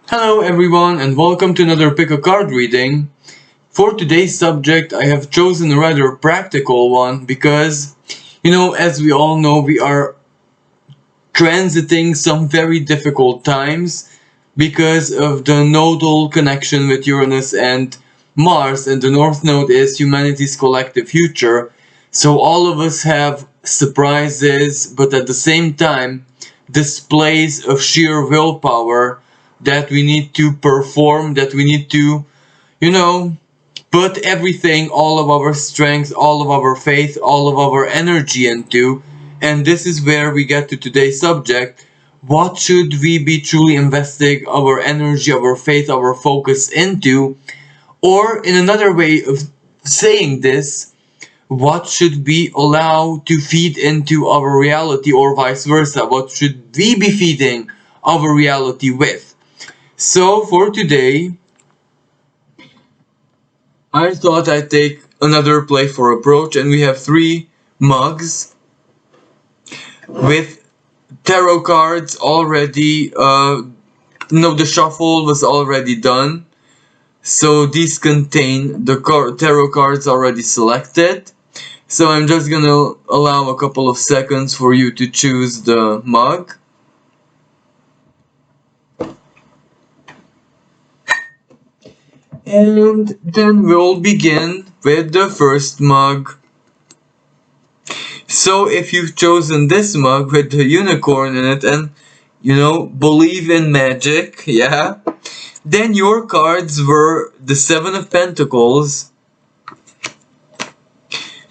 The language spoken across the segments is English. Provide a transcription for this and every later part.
Hello everyone and welcome to another pick a card reading. For today's subject I have chosen a rather practical one because, as we all know, we are transiting some very difficult times because of the nodal connection with Uranus and Mars, and the North Node is humanity's collective future. So all of us have surprises, but at the same time displays of sheer willpower that we need to perform, that we need to, you know, put everything, all of our strength, all of our faith, all of our energy into. And this is where we get to today's subject. What should we be truly investing our energy, our faith, our focus into? Or in another way of saying this, what should we allow to feed into our reality, or vice versa? What should we be feeding our reality with? So for today, I thought I'd take another playful approach, and we have three mugs with tarot cards already. No, the shuffle was already done, so these contain the tarot cards already selected. So I'm just gonna allow a couple of seconds for you to choose the mug. And then we'll begin with the first mug. So if you've chosen this mug with the unicorn in it and, believe in magic, yeah, then your cards were the Seven of Pentacles,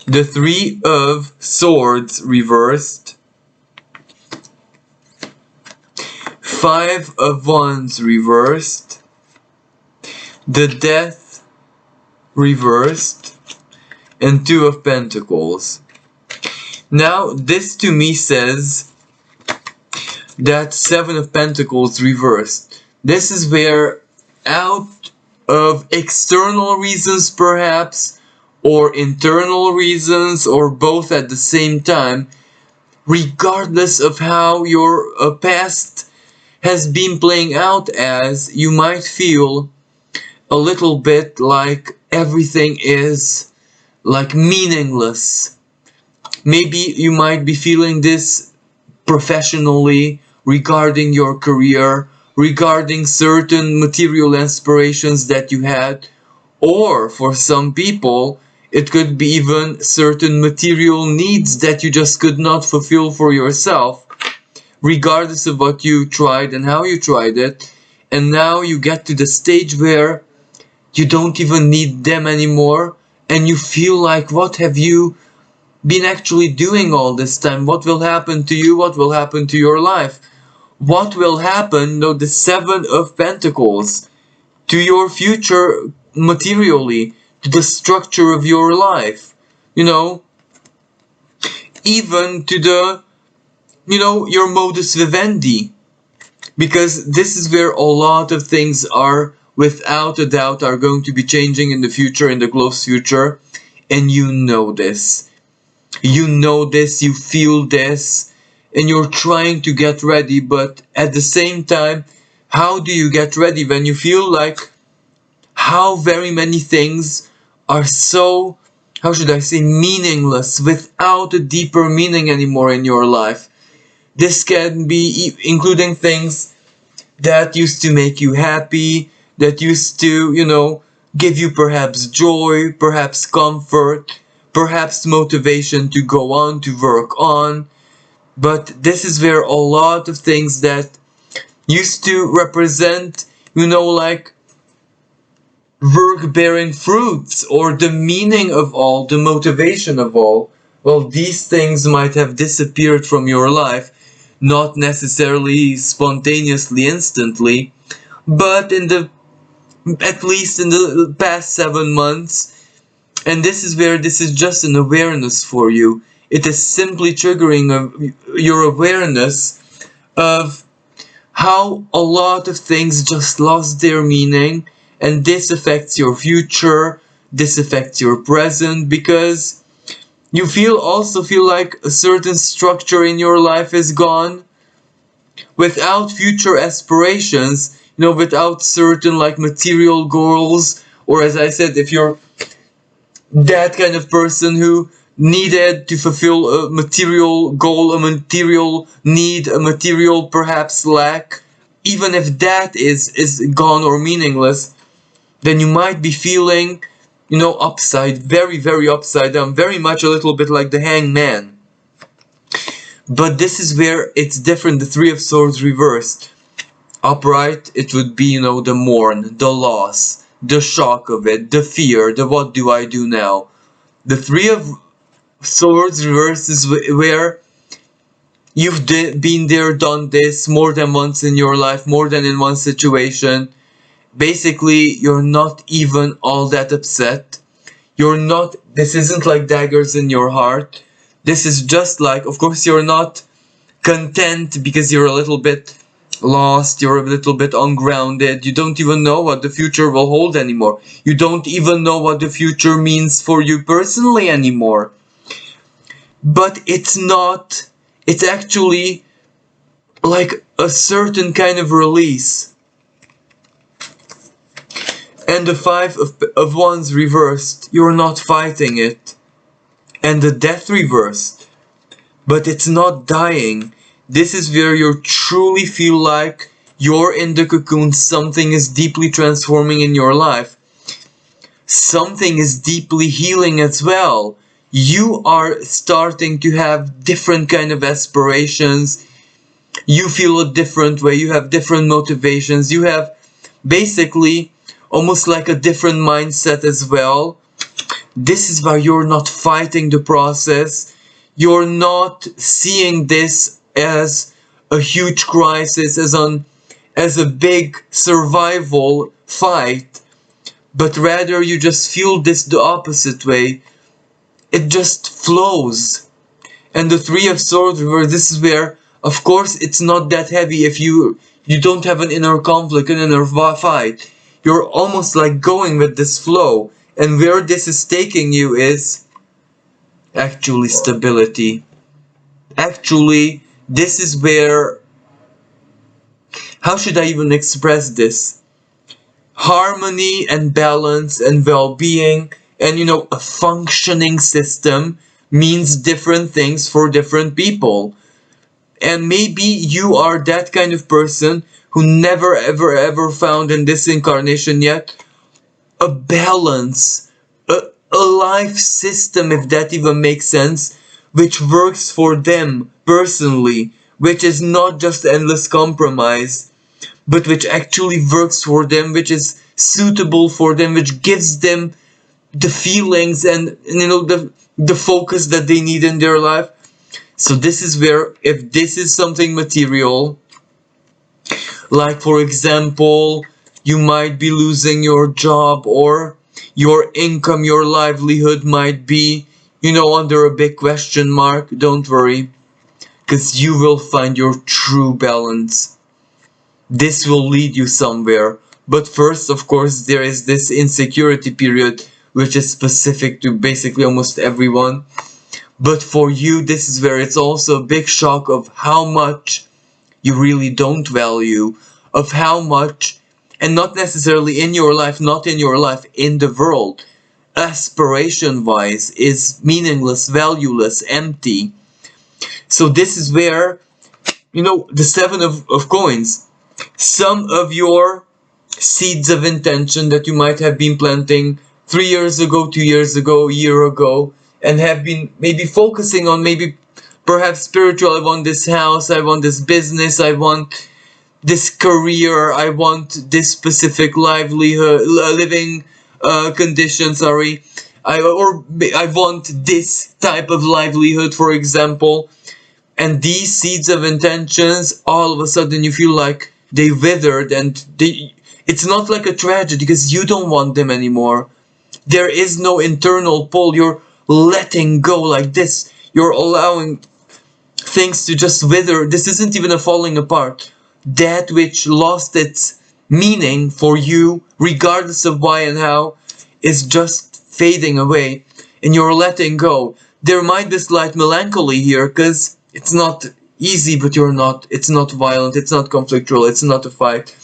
the Three of Swords reversed, Five of Wands reversed, the Death reversed, and Two of Pentacles. Now, this to me says that Seven of Pentacles reversed. This is where, out of external reasons perhaps, or internal reasons, or both at the same time, regardless of how your past has been playing out as, you might feel a little bit like everything is like meaningless. Maybe you might be feeling this professionally, regarding your career, regarding certain material aspirations that you had, or for some people, it could be even certain material needs that you just could not fulfill for yourself, regardless of what you tried and how you tried it. And now you get to the stage where you don't even need them anymore, and you feel like, what have you been actually doing all this time? What will happen to you? What will happen to your life? What will happen, the Seven of Pentacles, to your future materially, to the structure of your life, even to the, your modus vivendi, because this is where a lot of things are, without a doubt, are going to be changing in the future, in the close future, and you know this. You know this, you feel this, and you're trying to get ready, but at the same time, how do you get ready when you feel like how very many things are so, how should I say, meaningless, without a deeper meaning anymore in your life? This can be including things that used to make you happy, that used to, give you perhaps joy, perhaps comfort, perhaps motivation to go on, to work on. But this is where a lot of things that used to represent, like work bearing fruits, or the meaning of all, the motivation of all, well, these things might have disappeared from your life, not necessarily spontaneously, instantly, but at least in the past 7 months. And this is where this is just an awareness for you. It is simply triggering your awareness of how a lot of things just lost their meaning, and this affects your future, this affects your present, because you also feel like a certain structure in your life is gone. Without future aspirations, without certain like material goals, or as I said, if you're that kind of person who needed to fulfill a material goal, a material need, a material perhaps lack, even if that is gone or meaningless, then you might be feeling, upside, very, very upside down, very much a little bit like the hangman. But this is where it's different, the Three of Swords reversed. Upright, it would be, the mourn, the loss, the shock of it, the fear, the what do I do now. The Three of Swords reversed is where you've been there, done this more than once in your life, more than in one situation. Basically, you're not even all that upset. This isn't like daggers in your heart. This is just like, of course, you're not content because you're a little bit lost, you're a little bit ungrounded, you don't even know what the future will hold anymore. You don't even know what the future means for you personally anymore. But it's actually like a certain kind of release. And the Five of Wands reversed, you're not fighting it. And the Death reversed, but it's not dying. This is where you truly feel like you're in the cocoon, something is deeply transforming in your life. Something is deeply healing as well. You are starting to have different kind of aspirations. You feel a different way, you have different motivations, you have basically almost like a different mindset as well. This is why you're not fighting the process. You're not seeing this as a huge crisis, as a big survival fight, but rather you just feel this the opposite way. It just flows. And the Three of Swords reverse, this is where, of course, it's not that heavy if you don't have an inner conflict, an inner fight. You're almost like going with this flow. And where this is taking you is actually stability. Actually, this is where, how should I even express this? Harmony and balance and well-being and, a functioning system means different things for different people. And maybe you are that kind of person who never ever ever found in this incarnation yet a balance, a life system, if that even makes sense, which works for them personally, which is not just endless compromise, but which actually works for them, which is suitable for them, which gives them the feelings and the focus that they need in their life. So this is where, if this is something material, like for example, you might be losing your job, or your income, your livelihood might be, under a big question mark. Don't worry, because you will find your true balance. This will lead you somewhere. But first, of course, there is this insecurity period, which is specific to basically almost everyone. But for you, this is where it's also a big shock of how much you really don't value, of how much, and not necessarily in your life, not in your life, in the world, aspiration-wise, is meaningless, valueless, empty. So this is where, the Seven of Coins, some of your seeds of intention that you might have been planting 3 years ago, 2 years ago, a year ago, and have been maybe focusing on maybe perhaps spiritual. I want this house, I want this business, I want this career, I want this specific livelihood, living condition, sorry. I want this type of livelihood, for example. And these seeds of intentions, all of a sudden you feel like they withered, and it's not like a tragedy because you don't want them anymore. There is no internal pull. You're letting go like this. You're allowing things to just wither. This isn't even a falling apart. That which lost its meaning for you, regardless of why and how, is just fading away. And you're letting go. There might be slight melancholy here because it's not easy, but it's not violent, it's not conflictual, it's not a fight.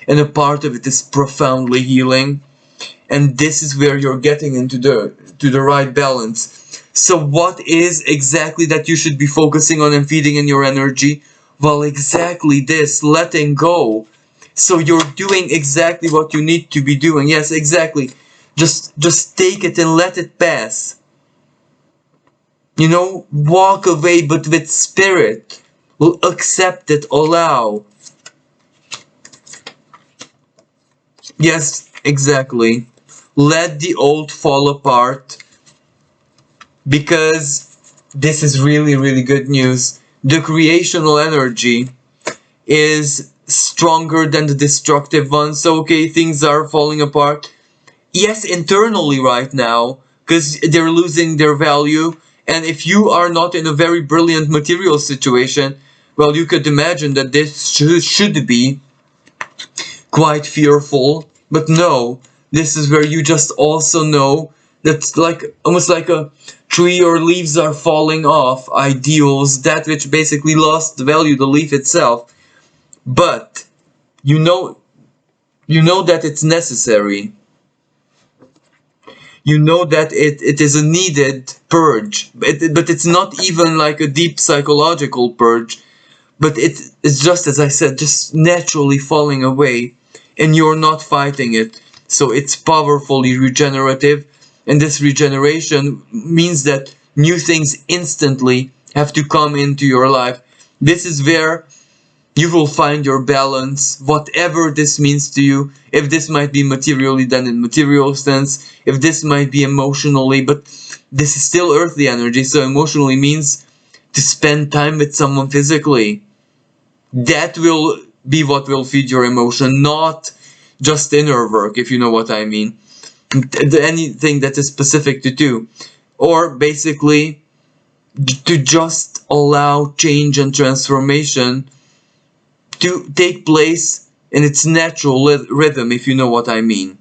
and a part of it is profoundly healing. And this is where you're getting into the right balance. So what is exactly that you should be focusing on and feeding in your energy? Well, exactly this, letting go. So you're doing exactly what you need to be doing. Yes, exactly. Just take it and let it pass. You know, walk away, but with spirit. Accept it, allow. Yes, exactly. Let the old fall apart, because this is really, really good news. The creational energy is stronger than the destructive one. So, okay, things are falling apart. Yes, internally right now, because they're losing their value. And if you are not in a very brilliant material situation, well, you could imagine that this should be quite fearful. But no, this is where you just also know that, like, almost like a tree or leaves are falling off, ideals, that which basically lost the value, the leaf itself. But you know that it's necessary. You know that it is a needed purge, but it's not even like a deep psychological purge, but it's just, as I said, just naturally falling away, and you're not fighting it. So it's powerfully regenerative, and this regeneration means that new things instantly have to come into your life. This is where you will find your balance, whatever this means to you. If this might be materially, then in material sense. If this might be emotionally, but this is still earthly energy, so emotionally means to spend time with someone physically. That will be what will feed your emotion, not just inner work, if you know what I mean. Anything that is specific to do. Or basically, to just allow change and transformation to take place in its natural rhythm, if you know what I mean.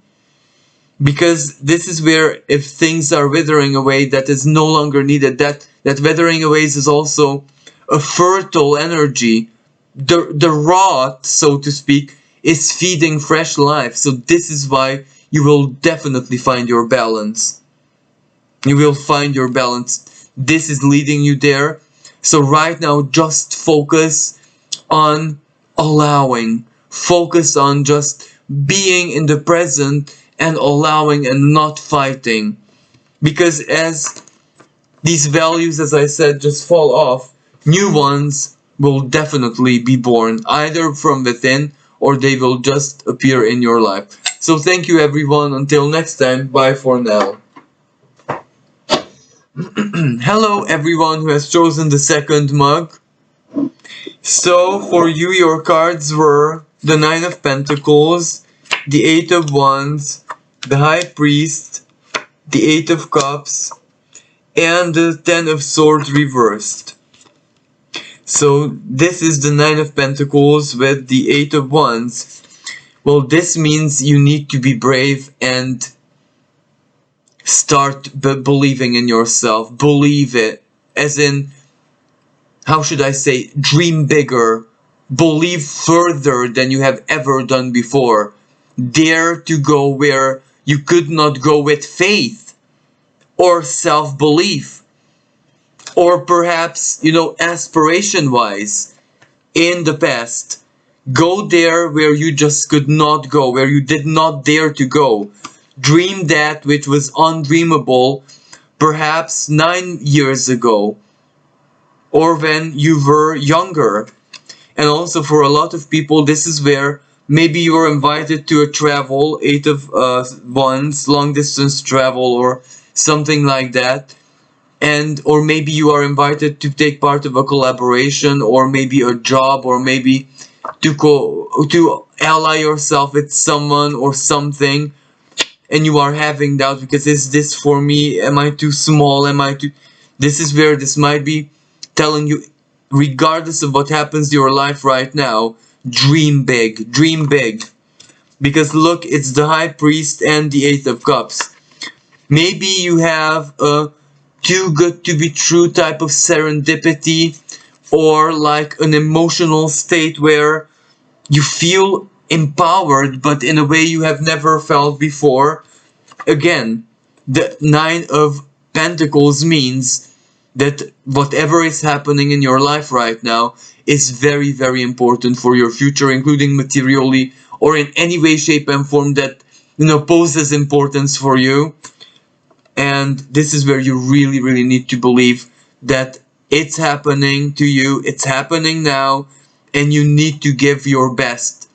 Because this is where, if things are withering away, that is no longer needed. That withering away is also a fertile energy. The rot, so to speak, is feeding fresh life. So this is why you will definitely find your balance. You will find your balance. This is leading you there. So right now, just focus on allowing. Focus on just being in the present and allowing and not fighting. Because as these values, as I said, just fall off, new ones will definitely be born, either from within or they will just appear in your life. So thank you everyone. Until next time, bye for now. Hello everyone who has chosen the second mug. So for you, your cards were the Nine of Pentacles, the Eight of Wands, the High Priest, the Eight of Cups, and the Ten of Swords reversed. So this is the Nine of Pentacles with the Eight of Wands. Well, this means you need to be brave and start believing in yourself. Believe it. As in, how should I say, dream bigger. Believe further than you have ever done before. Dare to go where you could not go with faith or self-belief. Or perhaps, you know, aspiration-wise in the past. Go there where you just could not go, where you did not dare to go. Dream that which was undreamable perhaps 9 years ago, or when you were younger. And also for a lot of people, this is where maybe you are invited to a travel, Eight of Wands, long distance travel or something like that. And or maybe you are invited to take part of a collaboration, or maybe a job, or maybe to ally yourself with someone or something, and you are having doubt because, is this for me? Am I too small? Am I too... This is where this might be telling you, regardless of what happens to your life right now, dream big, dream big. Because look, it's the High Priest and the Eight of Cups. Maybe you have a too good to be true type of serendipity, or like an emotional state where you feel empowered, but in a way you have never felt before. Again, the Nine of Pentacles means that whatever is happening in your life right now is very, very important for your future, including materially or in any way, shape, and form that, poses importance for you. And this is where you really, really need to believe that it's happening to you, it's happening now, and you need to give your best.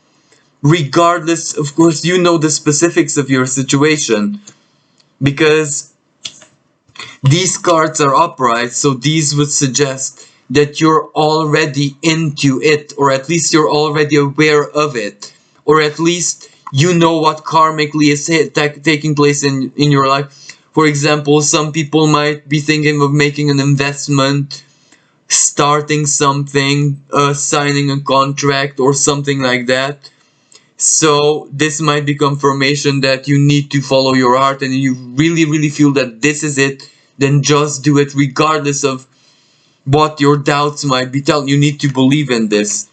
Regardless, of course, you know the specifics of your situation, because these cards are upright, so these would suggest that you're already into it, or at least you're already aware of it, or at least you know what karmically is taking place in your life. For example, some people might be thinking of making an investment, starting something, signing a contract, or something like that. So this might be confirmation that you need to follow your heart, and you really, really feel that this is it, then just do it regardless of what your doubts might be telling. You need to believe in this.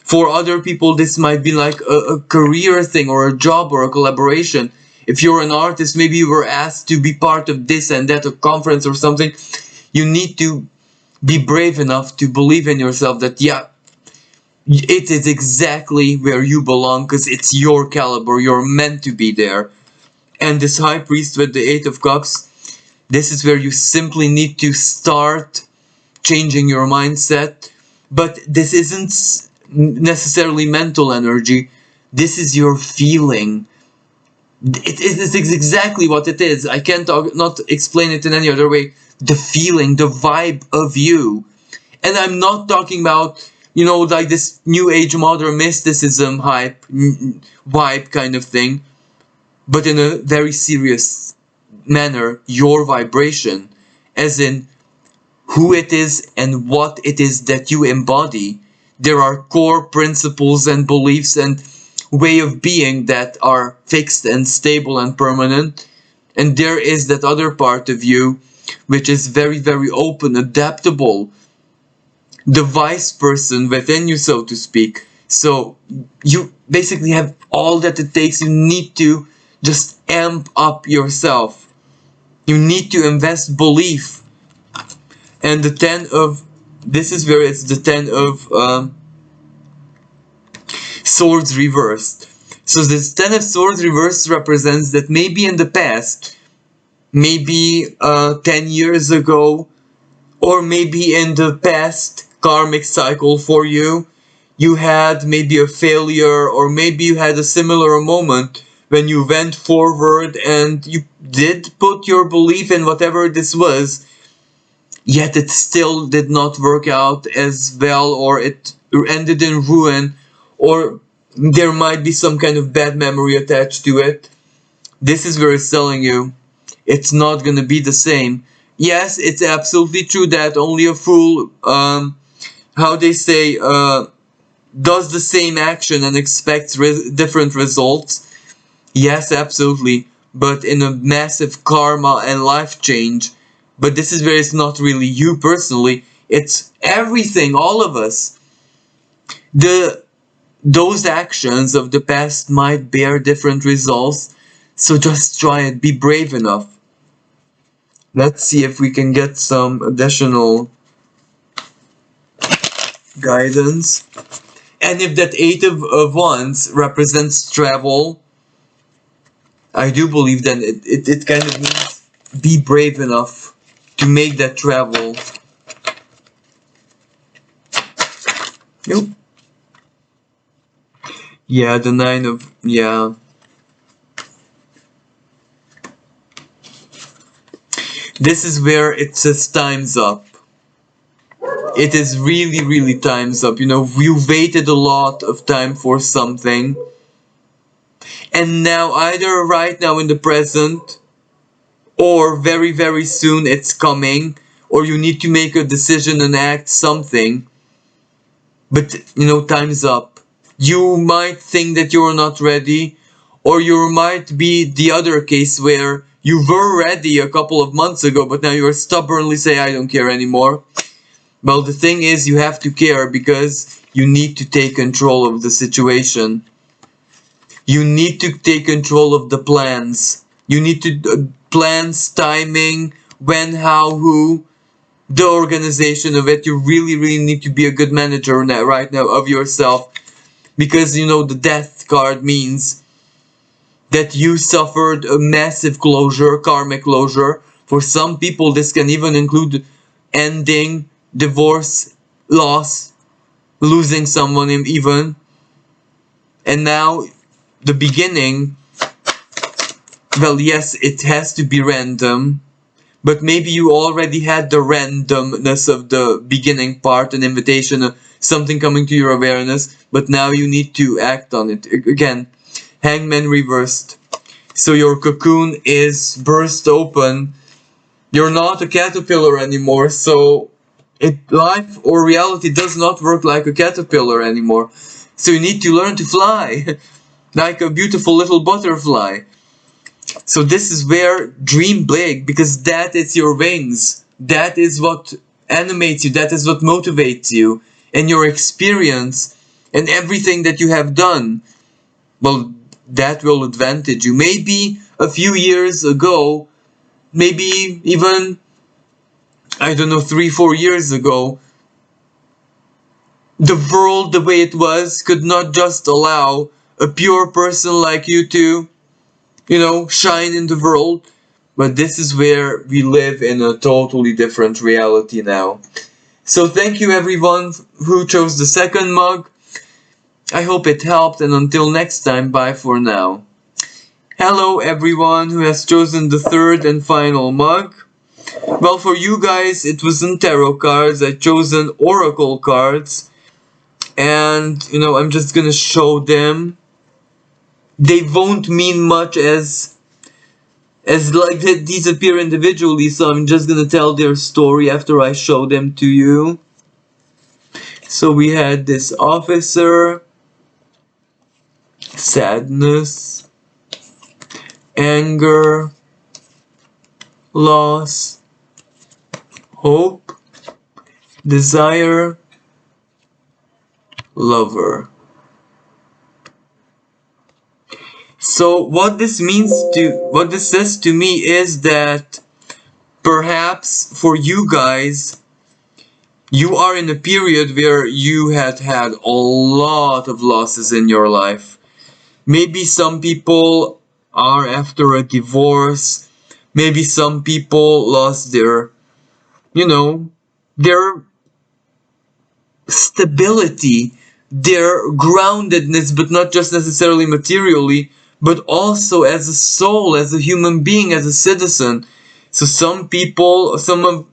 For other people, this might be like a career thing, or a job, or a collaboration. If you're an artist, maybe you were asked to be part of this and that, a conference or something. You need to be brave enough to believe in yourself that, yeah, it is exactly where you belong, because it's your caliber, you're meant to be there. And this High Priest with the Eight of Cups, this is where you simply need to start changing your mindset. But this isn't necessarily mental energy, this is your feeling. It is exactly what it is. I can't not explain it in any other way. The feeling, the vibe of you. And I'm not talking about, like this new age modern mysticism hype, vibe kind of thing, but in a very serious manner, your vibration, as in who it is and what it is that you embody. There are core principles and beliefs and way of being that are fixed and stable and permanent, and there is that other part of you which is very, very open, adaptable, the vice person within you, so to speak. So you basically have all that it takes. You need to just amp up yourself. You need to invest belief. And the this is where it's the Ten of Swords reversed. So this Ten of Swords reversed represents that maybe in the past, maybe 10 years ago, or maybe in the past karmic cycle for you, you had maybe a failure, or maybe you had a similar moment when you went forward and you did put your belief in whatever this was, yet it still did not work out as well, or it ended in ruin, or there might be some kind of bad memory attached to it. This is where it's telling you it's not gonna be the same. Yes, it's absolutely true that only a fool, how they say, does the same action and expects different results. Yes, absolutely, but in a massive karma and life change. But this is where it's not really you personally, it's everything, all of us. Those actions of the past might bear different results, so just try it, be brave enough. Let's see if we can get some additional guidance. And if that Eight of Wands represents travel, I do believe then it kind of means be brave enough to make that travel. Nope. Yeah, the Nine of, yeah. This is where it says time's up. It is really, really time's up. You waited a lot of time for something, and now either right now in the present, or very, very soon it's coming, or you need to make a decision and act something. But time's up. You might think that you're not ready, or you might be the other case where you were ready a couple of months ago, but now you're stubbornly say, I don't care anymore. Well, the thing is, you have to care because you need to take control of the situation. You need to take control of the plans. You need to plans, timing, when, how, who, the organization of it. You really, really need to be a good manager now, right now, of yourself, because you know the death card means that you suffered a massive closure, karmic closure. For some people, this can even include ending, divorce, loss, losing someone even. And now, the beginning, well, yes, it has to be random, but maybe you already had the randomness of the beginning part, an invitation, something coming to your awareness, but now you need to act on it. Again, Hangman reversed. So your cocoon is burst open. You're not a caterpillar anymore, so life or reality does not work like a caterpillar anymore. So you need to learn to fly, like a beautiful little butterfly. So this is where dream big, because that is your wings. That is what animates you, that is what motivates you. And your experience and everything that you have done, well, that will advantage you. Maybe a few years ago, maybe even, I don't know, 3-4 years ago, the world the way it was could not just allow a pure person like you to, you know, shine in the world. But this is where we live in a totally different reality now. So thank you everyone who chose the second mug. I hope it helped, and until next time, bye for now. Hello everyone who has chosen the third and final mug. Well, for you guys, it wasn't tarot cards. I chosen oracle cards. And, you know, I'm just gonna show them. They won't mean much as like these appear individually, so I'm just gonna tell their story after I show them to you. So we had this officer, sadness, anger, loss, hope, desire, lover. So what this says to me is that perhaps for you guys, you are in a period where you had a lot of losses in your life. Maybe some people are after a divorce. Maybe some people lost their, you know, their stability, their groundedness, but not just necessarily materially, but also as a soul, as a human being, as a citizen. So some people, some of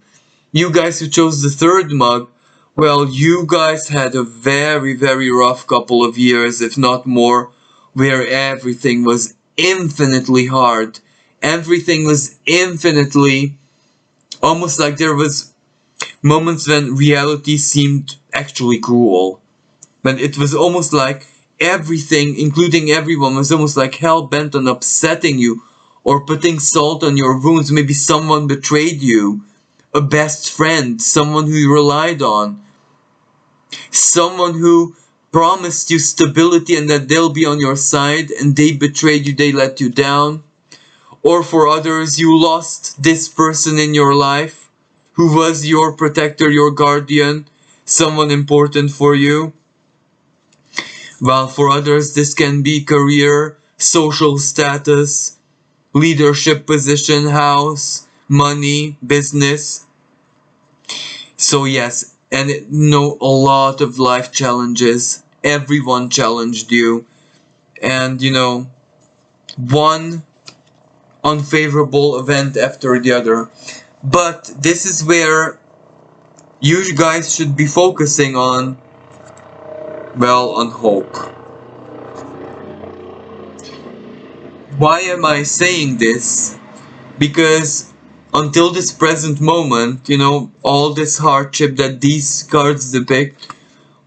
you guys who chose the third mug, well, you guys had a very, very rough couple of years, if not more, where everything was infinitely hard. Everything was infinitely, almost like there was moments when reality seemed actually cruel. When it was almost like everything, including everyone, was almost like hell-bent on upsetting you or putting salt on your wounds. Maybe someone betrayed you, a best friend, someone who you relied on, someone who promised you stability and that they'll be on your side, and they betrayed you, they let you down. Or for others, you lost this person in your life who was your protector, your guardian, someone important for you. While for others, this can be career, social status, leadership position, house, money, business. So yes, and a lot of life challenges. Everyone challenged you. And one unfavorable event after the other. But this is where you guys should be focusing on, well, on hope. Why am I saying this? Because until this present moment, all this hardship that these cards depict,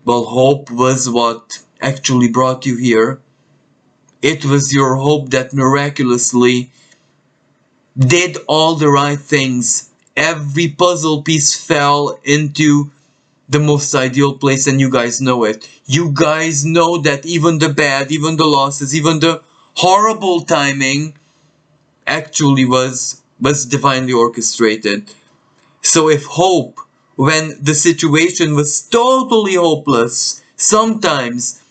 well, hope was what actually brought you here. It was your hope that miraculously did all the right things. Every puzzle piece fell into the most ideal place, and you guys know it. You guys know that even the bad, even the losses, even the horrible timing actually was divinely orchestrated. So if hope, when the situation was totally hopeless, sometimes,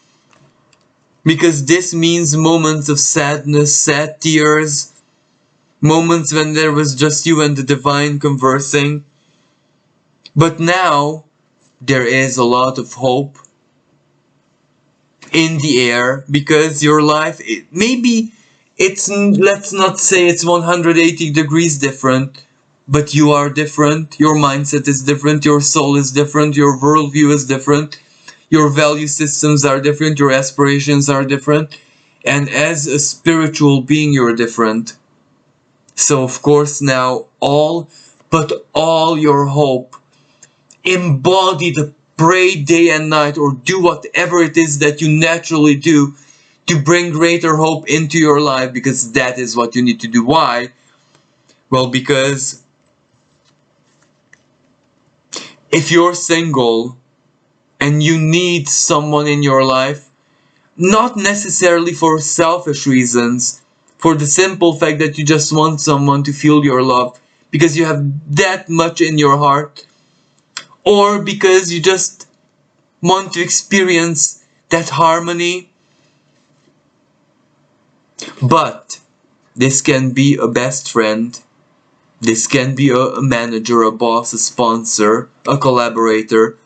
because this means moments of sadness, sad tears, moments when there was just you and the divine conversing. But now there is a lot of hope in the air, because your life, maybe it's, let's not say it's 180 degrees different, but you are different, your mindset is different, your soul is different, your worldview is different, your value systems are different, your aspirations are different, and as a spiritual being you're different. So of course now put all your hope, embody the pray day and night, or do whatever it is that you naturally do to bring greater hope into your life, because that is what you need to do. Why? Well, because if you're single and you need someone in your life, not necessarily for selfish reasons, for the simple fact that you just want someone to feel your love because you have that much in your heart, or because you just want to experience that harmony. But this can be a best friend, this can be a manager, a boss, a sponsor, a collaborator.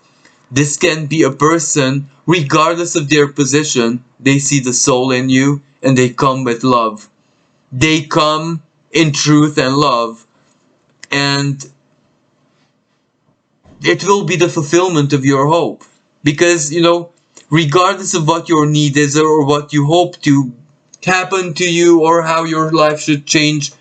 This can be a person, regardless of their position, they see the soul in you and they come with love. They come in truth and love, and it will be the fulfillment of your hope. Because, regardless of what your need is or what you hope to happen to you or how your life should change,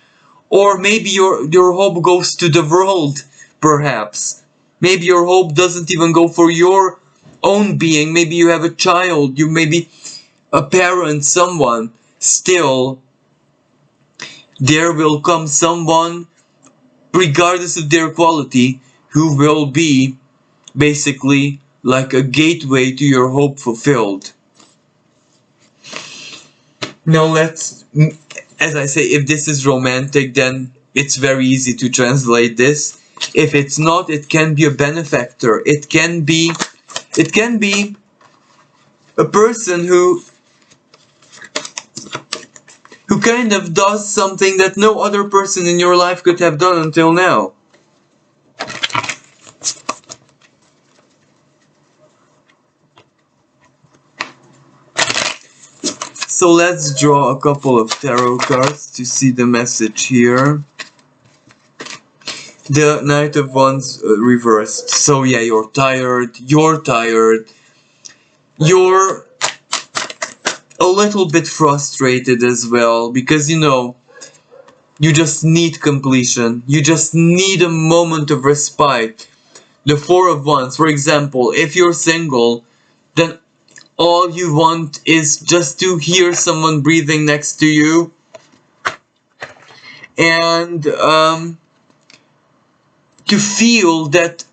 or maybe your hope goes to the world, perhaps. Maybe your hope doesn't even go for your own being. Maybe you have a child, you may be a parent, someone. Still, there will come someone, regardless of their quality, who will be basically like a gateway to your hope fulfilled. Now let's, as I say, if this is romantic, then it's very easy to translate this. If it's not, it can be a benefactor. It can be a person who kind of does something that no other person in your life could have done until now. So let's draw a couple of tarot cards to see the message here. The Knight of Wands reversed. So yeah, you're tired. You're a little bit frustrated as well, because you just need completion. You just need a moment of respite. The Four of Wands, for example, if you're single, then all you want is just to hear someone breathing next to you, and to feel that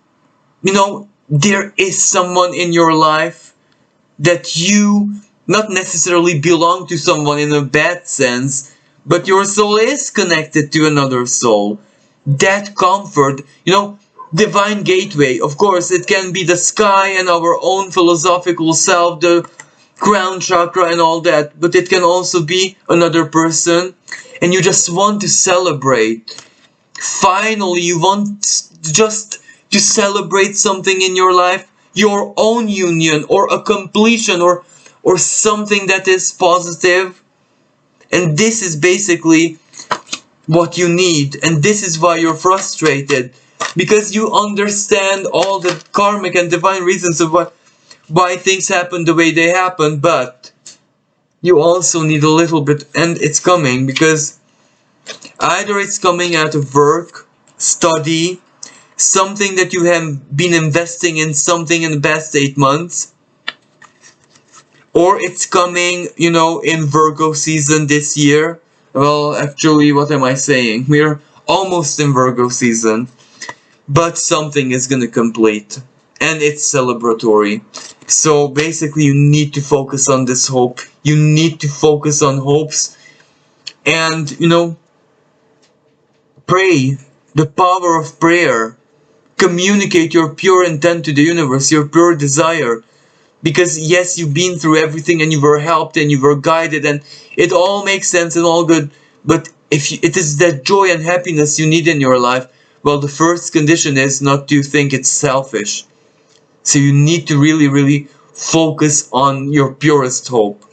there is someone in your life, that you not necessarily belong to someone in a bad sense, but your soul is connected to another soul. That comfort, divine gateway. Of course, it can be the sky and our own philosophical self, the crown chakra and all that, but it can also be another person, and you just want to celebrate. Finally, you want just to celebrate something in your life, your own union, or a completion, or something that is positive. And this is basically what you need, and this is why you're frustrated, because you understand all the karmic and divine reasons of why things happen the way they happen, but you also need a little bit, and it's coming, because either it's coming out of work, study, something that you have been investing in something in the past 8 months, or it's coming, in Virgo season this year. Well, actually, what am I saying? We're almost in Virgo season, but something is gonna complete. and it's celebratory. So basically, you need to focus on this hope. You need to focus on hopes, and pray. The power of prayer. Communicate your pure intent to the universe, your pure desire. Because yes, you've been through everything and you were helped and you were guided and it all makes sense and all good. But if it is that joy and happiness you need in your life, well, the first condition is not to think it's selfish. So you need to really, really focus on your purest hope.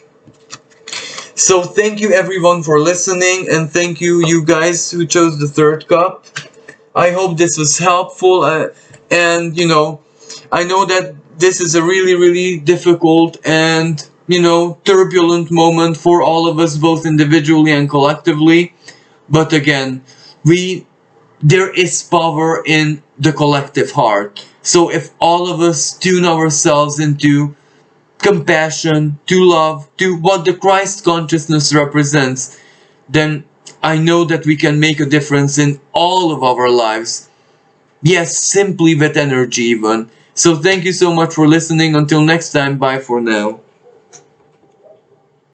So thank you everyone for listening, and thank you guys who chose the third cup. I hope this was helpful, and I know that this is a really, really difficult and turbulent moment for all of us, both individually and collectively. But again, there is power in the collective heart. So if all of us tune ourselves into compassion, to love, to what the Christ consciousness represents, then I know that we can make a difference in all of our lives. Yes, simply with energy even. So thank you so much for listening. Until next time, bye for now.